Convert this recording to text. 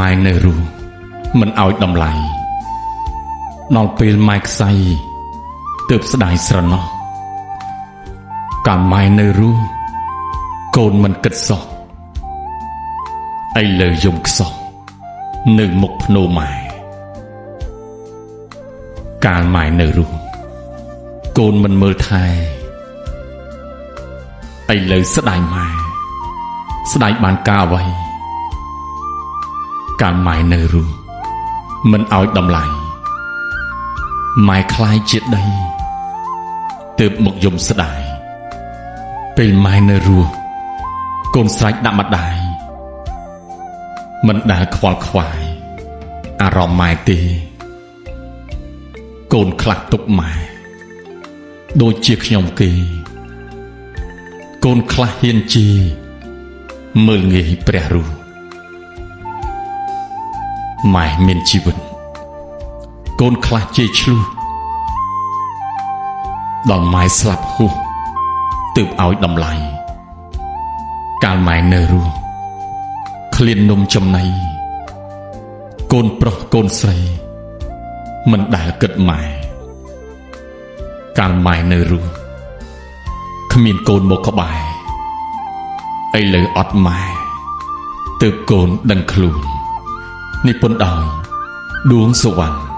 ម៉ែនៅរស់មិនឲ្យតម្លៃដល់ពេលម៉ែខ្សែទើបស្ដាយស្រណោះកាលម៉ែនៅរស់កូនមិនគិតសោះឥឡូវយំខ្សោះនៅមុខភ្នោម៉ែកាលម៉ែនៅរស់កូនមិនមើលថែឥឡូវស្ដាយម៉ែស្ដាយបានការអ្វីកាលម៉ែនៅរស់មិនឲ្យតម្លៃម៉ែคล้ายជាដីទើបមកយំស្ដាយពេលម៉ែនៅរស់កូនស្រែកដាក់ម្ដាយមិនដែលខ្វល់ខ្វាយអារម្មណ៍ម៉ែទេកូនខ្លះទុកម៉ែដូចជាខ្ញុំគេកូនខ្លះហ៊ានជាមើលងាយព្រះរស់ម៉ែមានជីវិតកូនខ្លះជេរឆ្លោះដល់ម៉ែស្លាប់ហួសទើបឲ្យតម្លៃកាលម៉ែនៅរស់ឃ្លាននំចំណីកូនប្រុសកូនស្រីមិនដែលគិតម៉ែកាលម៉ែនៅរស់គ្មានកូនមកក្បែរឥឡូវអត់ម៉ែទើបកូនដឹងខ្លួននិពន្ធដោយដួងសុវណ្ណ